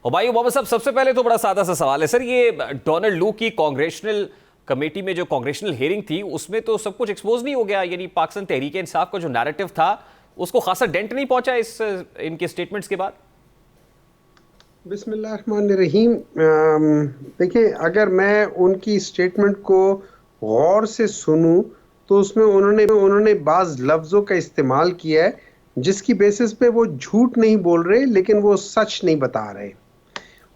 और भाई ओबामा साहब, सबसे पहले तो बड़ा सादा सा सवाल है सर, ये डोनाल्ड लू की कांग्रेशनल कमेटी में जो कांग्रेशनल हियरिंग थी उसमें तो सब कुछ एक्सपोज नहीं हो गया? यानी पाकिस्तान तहरीक इंसाफ का जो नैरेटिव था उसको खासा डेंट नहीं पहुंचा इस इनके स्टेटमेंट्स के बाद? बिस्मिल्लाहिर्रहमानिर्रहीम। देखिए, अगर मैं उनकी स्टेटमेंट को गौर से सुनूं तो उसमें उन्होंने बाज लफ्जों का इस्तेमाल किया है जिसकी बेसिस पे वो झूठ नहीं बोल रहे लेकिन वो सच नहीं बता रहे।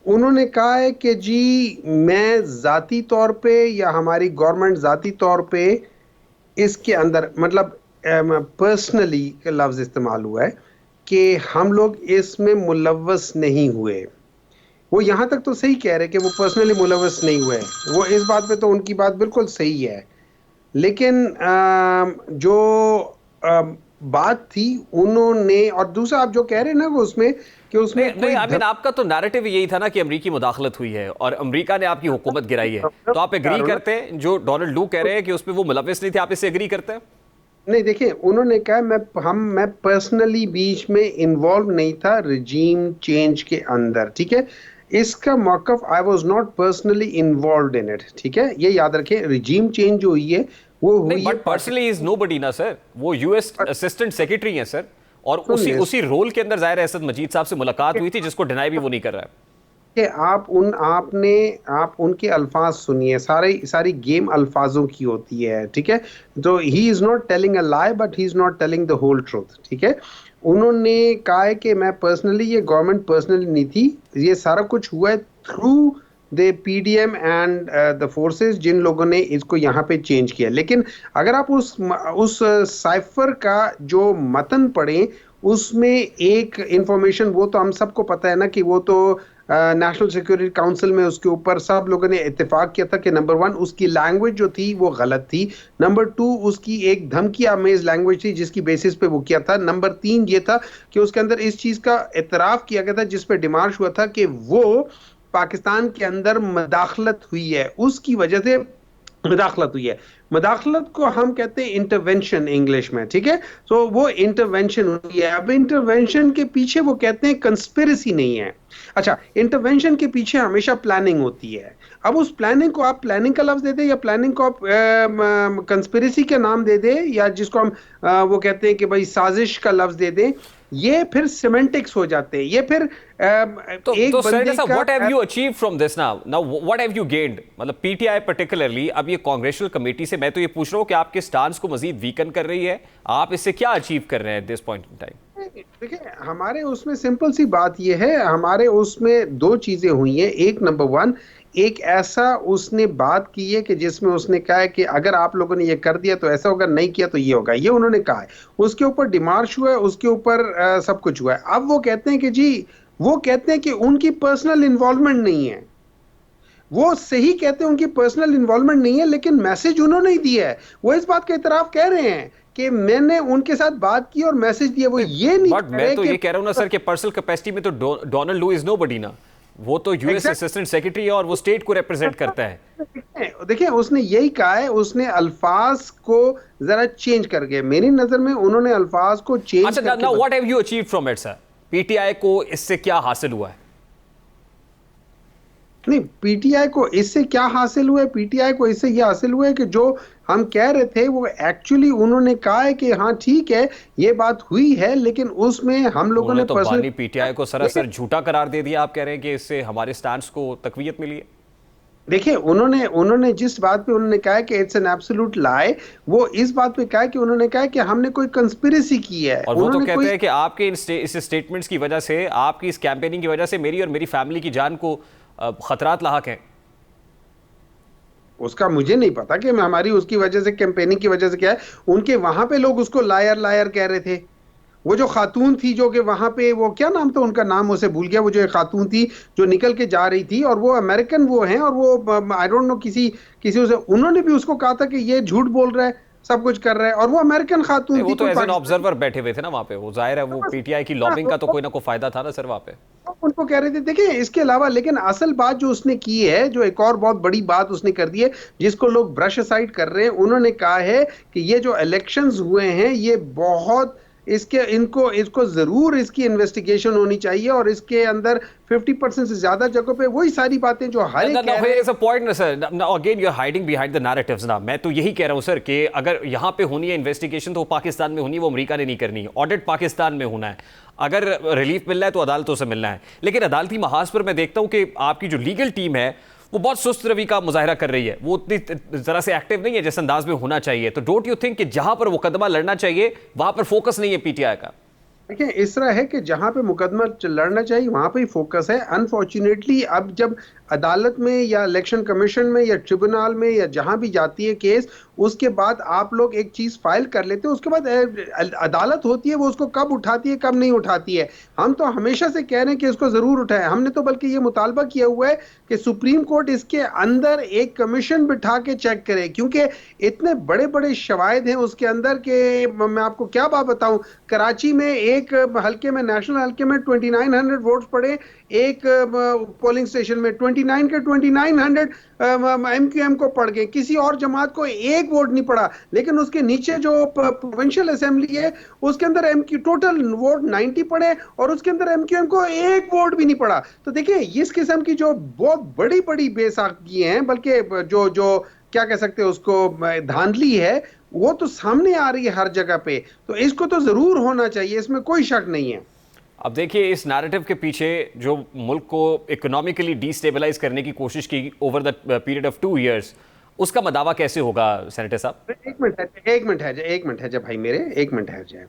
उन्होंने कहा है कि जी, मैं जाती तौर पे या हमारी गवर्नमेंट जाती तौर पे इसके अंदर, मतलब पर्सनली का लफ्ज इस्तेमाल हुआ है कि हम लोग इसमें मुलव्वस नहीं हुए। वो यहां तक तो सही कह रहे कि वो पर्सनली मुलव्वस नहीं हुए, वो इस बात पे तो उनकी बात बिल्कुल सही है। लेकिन जो बात थी उन्होंने, और दूसरा आप जो कह रहे हैं ना वो उसमें कि उसमें नहीं नहीं, आई मीन आपका तो नैरेटिव यही था ना कि अमेरिकी मुदाखलत हुई है और अमेरिका ने आपकी हुकूमत गिराई है, तो आप एग्री करते हैं जो डोनाल्ड लू कह रहे हैं कि उसमें वो मुलव्वस नहीं थे? आप इससे एग्री करते हैं? नहीं, देखिए, उन्होंने कहा मैं पर्सनली बीच में इन्वॉल्व नहीं था रिजीम चेंज के अंदर, ठीक है। इसका मौकफ, I was not personally involve in it, ठीक है, ये याद रखें। रिजीम चेंज जो हुई है वो नहीं, हुई है बट पर्सनली इज नोबडी ना सर, वो यूएस असिस्टेंट सेक्रेटरी हैं सर, और उसी रोल के अंदर जाहिर है असद मजीद साहब से मुलाकात हुई थी, जिसको डिनाई भी वो नहीं कर रहा है। कि आप उनके अल्फाज सुनिए, सारी गेम अल्फाजों की होती है, ठीक है। तो he is not telling a lie but he is not telling the whole truth, ठीक है। उन्होंने कहा है कि मैं पर्सनली, ये गवर्नमेंट पर्सनली नहीं थी, ये सारा कुछ हुआ है through the PDM and the forces, जिन लोगों ने इसको यहाँ पे चेंज किया। लेकिन अगर आप उस साइफर का जो मतन पढ़ें, उसमें एक इंफॉर्मेशन, वो तो हम सबको पता है ना कि वो तो नेशनल सिक्योरिटी काउंसिल में उसके ऊपर सब लोगों ने इत्तेफाक किया था कि नंबर 1 उसकी लैंग्वेज जो थी वो गलत थी, नंबर 2 उसकी एक धमकी आमेज लैंग्वेज थी जिसकी बेसिस पे वो किया था, नंबर 3 ये था कि उसके अंदर इस चीज का इतराफ किया गया था जिस पे डिमार्श हुआ था कि वो पाकिस्तान के अंदर मदाखलत हुई है, उसकी वजह से मदाखलत हुई है। मदाखलत को हम कहते हैं इंटरवेंशन इंग्लिश में, ठीक है। तो वो इंटरवेंशन हुई है। अब इंटरवेंशन के पीछे वो कहते हैं कंस्पिरेसी नहीं है। अच्छा, इंटरवेंशन के पीछे हमेशा प्लानिंग होती है। अब उस प्लानिंग को आप प्लानिंग का लफ्ज दे दे या प्लानिंग को आप कंस्पिरेसी का नाम दे दे, या जिसको हम वो कहते हैं कि भाई साजिश का लफ्ज दे दे, ये फिर सिमेंटिक्स हो जाते हैं। ये फिर एक बंदे का what have you achieve from this now what have you gained? मतलब पीटीआई पर्टिकुलरली अब ये कांग्रेचुअल कमेटी से, मैं तो ये पूछ रहा हूं कि आपके स्टांस को मजीद वीकन कर रही है, आप इससे क्या अचीव कर रहे हैं दिस पॉइंट इन टाइम? देखिए, हमारे उसमें सिंपल सी बात यह है, हमारे उसमें दो चीजें हुई हैं। एक, नंबर 1, एक ऐसा उसने बात की है कि जिसमें उसने कहा है कि अगर आप लोगों ने ये कर दिया तो ऐसा होगा, नहीं किया तो ये होगा, ये उन्होंने कहा है। उसके ऊपर डिमार्श हुआ है, उसके ऊपर सब कुछ हुआ है। अब वो कहते हैं कि जी, वो कहते हैं कि उनकी पर्सनल इन्वॉल्वमेंट नहीं है। वो सही कहते हैं उनकी पर्सनल इन्वॉल्वमेंट नहीं है, लेकिन मैसेज उन्होंने ही दिया है। वो इस बात का इतराफ कह रहे हैं कि मैंने उनके साथ बात की और मैसेज दिया। वो ये नहीं बट मैं तो ये कह रहा हूं ना सर कि पर्सनल कैपेसिटी में तो डोनाल्ड लू इज नोबडी ना, वो तो यूएस असिस्टेंट सेक्रेटरी है और वो स्टेट को रिप्रेजेंट करता है। देखिए, उसने यही कहा है, उसने अल्फाज को जरा चेंज कर गए। मेरी नजर में उन्होंने अल्फाज को चेंज अच्छा, now what have you achieved from it sir? PTI को इससे क्या हासिल हुआ है? नहीं, पीटीआई को इससे क्या हासिल हुआ है? पीटीआई को इससे यह हासिल हुआ है कि जो हम कह रहे थे वो एक्चुअली उन्होंने कहा है कि हाँ ठीक है, ये बात हुई है, लेकिन उसमें हम लोगों ने तो बानी पीटीआई को सरासर झूठा करार दे दिया। आप कह रहे हैं कि इससे हमारे स्टैंड्स को तकवीयत मिली है? देखिए, उन्होंने जिस बात पे उन्होंने कहा कि इट्स एन एब्सोल्यूट लाई, वो इस बात पे कहा कि उन्होंने कहा कि हमने कोई कंस्पिरेसी की है। और वो तो कहते हैं कि आपके इस स्टेटमेंट्स की वजह से, आपकी इस कैंपेनिंग की वजह से मेरी और मेरी फैमिली की जान को खतरात लाहक हैं। उसका मुझे नहीं पता कि हमारी उसकी वजह से, कैंपेनिंग की वजह से क्या है। उनके वहां पे लोग उसको लायर लायर कह रहे थे। वो जो खातून थी जो कि वहां पे, वो क्या नाम था उनका, नाम उसे भूल गया, वो जो एक खातून थी जो निकल के जा रही थी, और वो अमेरिकन वो हैं, और वो आई डोंट नो किसी उसे, उन्होंने भी उसको कहा था कि ये झूठ बोल रहा है, सब कुछ कर रहा है, और वो अमेरिकन खातून थी। वो तो एज एन ऑब्जर्वर बैठे हुए थे ना वहां पे, वो जाहिर है वो पीटीआई की लॉबिंग का तो कोई ना कोई फायदा था ना सर वहां पे। उनको कह रहे थे। देखिए, इसके अलावा लेकिन असल बात जो उसने की है, जो एक और बहुत बड़ी बात उसने कर दी है जिसको लोग ब्रश असाइड कर रहे हैं, उन्होंने कहा है कि ये जो इलेक्शंस हुए हैं ये बहुत इसके इसको जरूर इसकी इन्वेस्टिगेशन होनी चाहिए, और इसके अंदर 50% से ज्यादा जगहों पे वही सारी बातें जो हर एक कह रहे हैं। पॉइंट ना sir, again you are hiding behind the narratives ना। मैं तो यही कह रहा हूं सर कि अगर यहां पे होनी है इन्वेस्टिगेशन तो पाकिस्तान में होनी है, वो अमेरिका ने नहीं करनी है। ऑडिट पाकिस्तान में होना है, अगर रिलीफ मिलना है तो अदालतों से मिलना है। लेकिन अदालती महाज पर मैं देखता हूं कि आपकी जो लीगल टीम है वो बहुत सुस्त रवि का मुजाहरा कर रही है, वो उतनी जरा से एक्टिव नहीं है जिस अंदाज में होना चाहिए। तो डोंट यू थिंक कि जहां पर मुकदमा लड़ना चाहिए वहां पर फोकस नहीं है पीटीआई का? देखिए, इस तरह है कि जहां पे मुकदमा लड़ना चाहिए वहां पे ही फोकस है। अनफॉर्चुनेटली अब जब अदालत में या इलेक्शन कमीशन में या ट्रिब्यूनल में या जहां भी जाती है केस, उसके बाद आप लोग एक चीज फाइल कर लेते हैं, उसके बाद अदालत होती है, वो उसको कब उठाती है कब नहीं उठाती है। हम तो हमेशा से कह रहे हैं कि इसको जरूर उठाएं। हमने तो बल्कि ये मुतालबा किया हुआ है कि सुप्रीम कोर्ट इसके अंदर एक कमीशन बिठा के चेक करे, क्योंकि इतने बड़े बड़े शवाहिद हैं उसके अंदर के मैं आपको क्या बात बताऊं। कराची में एक हल्के में, नेशनल हल्के में 2900 वोट्स पड़े, एक पोलिंग स्टेशन में 29 के 2900 एमक्यूएम को पड़ गए, किसी और जमात को एक वोट नहीं पड़ा। लेकिन उसके नीचे जो प्रोविंशियल असेंबली है उसके अंदर एमक्यू टोटल वोट 90 पड़े और उसके अंदर एमक्यूएम को एक वोट भी नहीं पड़ा। तो देखिए, इस किस्म की जो बहुत बड़ी बड़ी बेसाखी हैं, बल्कि जो जो क्या कह सकते हैं उसको, धांधली है, वो तो सामने आ रही है हर जगह पे। तो इसको तो जरूर होना चाहिए, इसमें कोई शक नहीं है। अब देखिए, इस नैरेटिव के पीछे जो मुल्क को इकोनॉमिकली डिस्टेबलाइज करने की कोशिश की over the period of 2 years, उसका मदावा कैसे होगा सेनेटर साहब? एक मिनट है जब भाई मेरे, एक मिनट है जाए।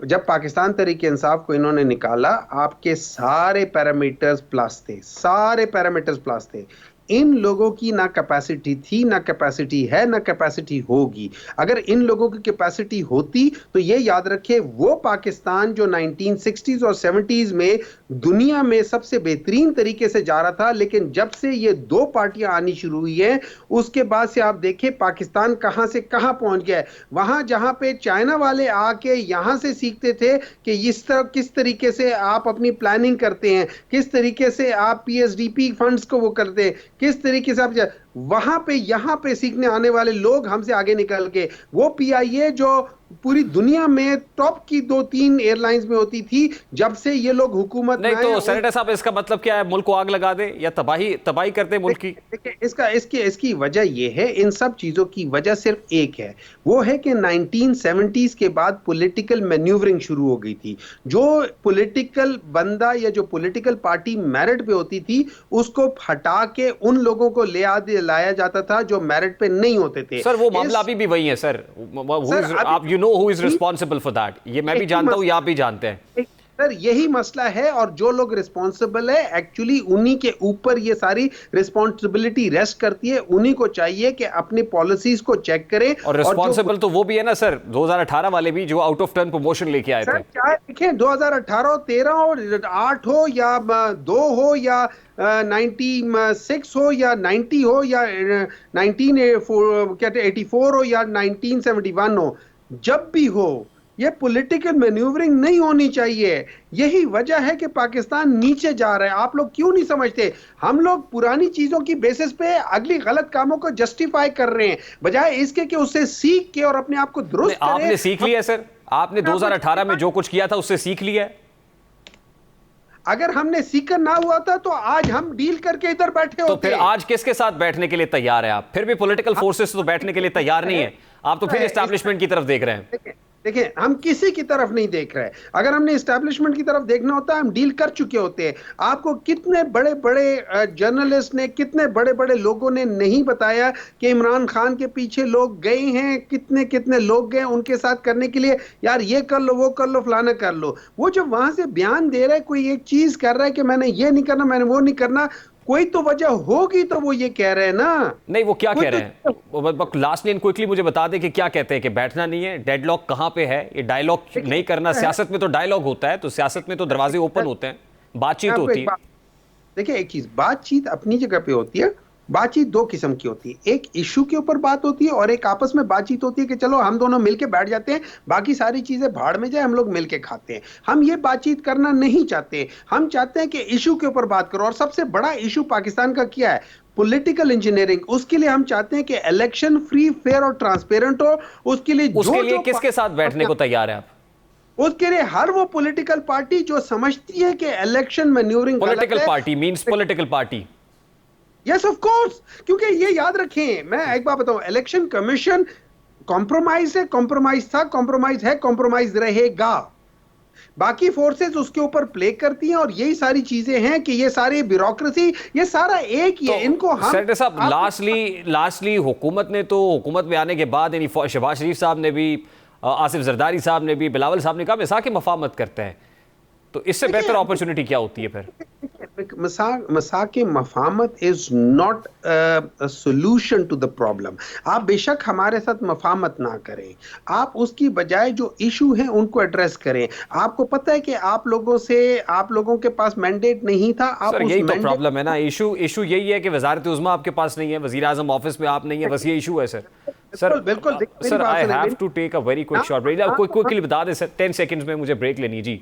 जब पाकिस्तान तहरीक इंसाफ को इन्होंने निकाला, आपके सारे पैरामीटर्स प्लस थे, सारे पैरामीटर्स प्लस थे। इन लोगों की ना कैपेसिटी थी, ना कैपेसिटी है, ना कैपेसिटी होगी। अगर इन लोगों की कैपेसिटी होती तो ये याद रखे, वो पाकिस्तान जो 1960s और 70s में दुनिया में सबसे बेहतरीन तरीके से जा रहा था, लेकिन जब से ये दो पार्टियां आनी शुरू हुई है उसके बाद से आप देखें पाकिस्तान कहां से कहां पहुंच गया है। वहां जहां पे चाइना वाले आके यहां से सीखते थे कि इस तरह किस तरीके से आप अपनी प्लानिंग करते हैं, किस तरीके से आप पीएसडीपी फंड्स को वो करते हैं, किस तरीके से आप वहां पे यहां पे सीखने आने वाले लोग हमसे आगे निकल के, वो पीआईए जो पूरी दुनिया में टॉप की 2-3 एयरलाइंस में होती थी, जब से ये लोग हुकूमत नहीं तो सेनेटर साहब, इसका मतलब क्या है? मुल्क को आग लगा दे या तबाही कर दे मुल्क की? देखिए, इसकी वजह ये है, इन सब चीजों की वजह सिर्फ एक है, वो है कि 1970s के बाद पॉलिटिकल मैन्यूवरिंग शुरू हो गई थी। जो पॉलिटिकल बंदा या जो पॉलिटिकल पार्टी मेरिट पे होती थी, उसको हटा के उन लोगों को लाया जाता था जो मेरिट पे नहीं होते थे। सर, वो मामला अभी भी वही है सर। आप you know who is responsible for that, ये मैं भी जानता हूं, ये आप भी जानते हैं सर। यही मसला है, और जो लोग रिस्पॉन्सिबल है एक्चुअली उन्हीं के ऊपर ये सारी रिस्पॉन्सिबिलिटी रेस्ट करती है। उन्हीं को चाहिए कि अपनी पॉलिसीज को चेक करें। और रिस्पॉन्सिबल तो वो भी है ना सर, 2018 वाले भी, जो आउट ऑफ टर्न प्रमोशन लेके आए थे। क्या देखें, 2018 13 हो, 8 हो या 2 हो या 96 हो या 90 हो या 1984 हो या 1971 हो, जब भी हो, ये पॉलिटिकल मैन्यूवरिंग नहीं होनी चाहिए। यही वजह है कि पाकिस्तान नीचे जा रहा है। आप लोग क्यों नहीं समझते? हम लोग पुरानी चीजों की बेसिस पे अगली गलत कामों को जस्टिफाई कर रहे हैं, बजाय इसके कि उससे सीख के और अपने आप को दुरुस्त करें। आपने सीख लिया सर? आपने 2018 में जो कुछ किया था उससे सीख लिया है? अगर हमने सीकर ना हुआ था तो आज हम डील करके इधर बैठे होते। तो फिर आज किसके साथ बैठने के लिए तैयार है आप? फिर भी पॉलिटिकल फोर्सेस तो बैठने के लिए तैयार नहीं है, आप तो फिर एस्टैब्लिशमेंट की तरफ देख रहे हैं। देखिए, हम किसी की तरफ नहीं देख रहे। अगर हमने एस्टैब्लिशमेंट की तरफ देखना होता है, हम डील कर चुके होते हैं। आपको कितने बड़े बड़े जर्नलिस्ट ने, कितने बड़े बड़े लोगों ने नहीं बताया कि इमरान खान के पीछे लोग गए हैं, कितने कितने लोग गए उनके साथ करने के लिए, यार ये कर लो, वो कर लो, फलाना कर लो। वो जब वहां से बयान दे रहा है, कोई एक चीज कर रहा है कि मैंने ये नहीं करना, मैंने वो नहीं करना, कोई तो वजह होगी, तो वो ये कह रहे हैं ना। नहीं, वो क्या कह रहे हैं? लास्ट में क्विकली मुझे बता दें कि क्या कहते हैं, कि बैठना नहीं है, डेडलॉक कहां पे है, ये डायलॉग नहीं करना। सियासत में तो डायलॉग होता है, तो सियासत में तो दरवाजे ओपन होते हैं, बातचीत होती है। देखिए, एक चीज, बातचीत अपनी जगह पे होती है। बातचीत दो किस्म की होती है, एक इशू के ऊपर बात होती है और एक आपस में बातचीत होती है कि चलो हम दोनों मिलके बैठ जाते हैं, बाकी सारी चीजें भाड़ में जाए, हम लोग मिलके खाते हैं। हम ये बातचीत करना नहीं चाहते। हम चाहते हैं कि इशू के ऊपर बात करो। और सबसे बड़ा इशू पाकिस्तान का क्या है? Political engineering. उसके लिए हम चाहते हैं कि इलेक्शन फ्री, फेयर और ट्रांसपेरेंट हो। उसके लिए किसके साथ बैठने को तैयार है आप? उसके लिए हर वो पॉलिटिकल पार्टी जो समझती है कि election manoeuvring political party means political party. Yes of course, क्योंकि ये याद रखें, मैं एक बात बताऊं, इलेक्शन कमीशन कॉम्प्रोमाइज है, कॉम्प्रोमाइज था, कॉम्प्रोमाइज है, कॉम्प्रोमाइज रहेगा। बाकी फोर्सेस उसके ऊपर प्ले करती हैं और यही सारी चीजें हैं कि ये सारी ब्यूरोक्रेसी, ये सारा एक ही है। इनको हम सेनेटर साहब लास्टली हुकूमत में आने के बाद यानी शहबाज शरीफ साहब ने भी, आसिफ जरदारी साहब ने भी, बिलावल साहब ने कहा मिसाक मफाहमत करते हैं, तो इससे बेहतर अपॉर्चुनिटी क्या होती है फिर? मसाक मफाहमत is not solution to the problem. आप बेशक हमारे साथ मफाहमत ना करें, आप उसकी बजाय जो इशू है उनको एड्रेस करें। आपको पता है कि आप लोगों के पास मैंडेट नहीं था। आप सर उस यही तो प्रॉब्लम है ना, इशू यही है कि वजारत उज़्मा आपके पास नहीं है, वजीर आजम ऑफिस में आप नहीं है, बस ये इशू है सर। बिल्कुल sir I have to take a very quick short break. Quickly बता दें सर, 10 सेकंड्स में मुझे ब्रेक लेनी जी।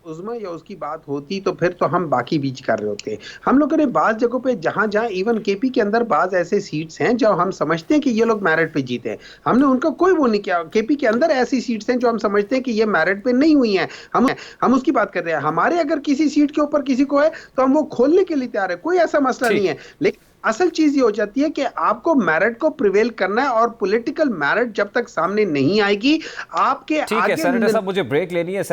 उज़्मा या उसकी बात होती तो फिर तो हम बाकी बीच कर रहे होते। हम लोगों ने बाज जगहों पे जहां जहां इवन केपी के अंदर बाज ऐसे सीट्स हैं जो हम समझते हैं कि ये लोग मेरिट पे जीते हैं, हमने उनका कोई वो नहीं किया। केपी के अंदर ऐसी सीट्स हैं जो हम समझते हैं कि ये मेरिट पे नहीं हुई हैं, हम उसकी बात कर रहे हैं। हमारे अगर किसी सीट के ऊपर किसी को है तो हम वो खोलने के लिए तैयार है, कोई ऐसा मसला नहीं है। लेकिन असल चीज ये हो जाती है कि आपको मेरिट को प्रिवेल करना है और पॉलिटिकल मेरिट जब तक सामने नहीं आएगी आपके ठीक है आगे सेनेटर साहब, मुझे ब्रेक लेनी है।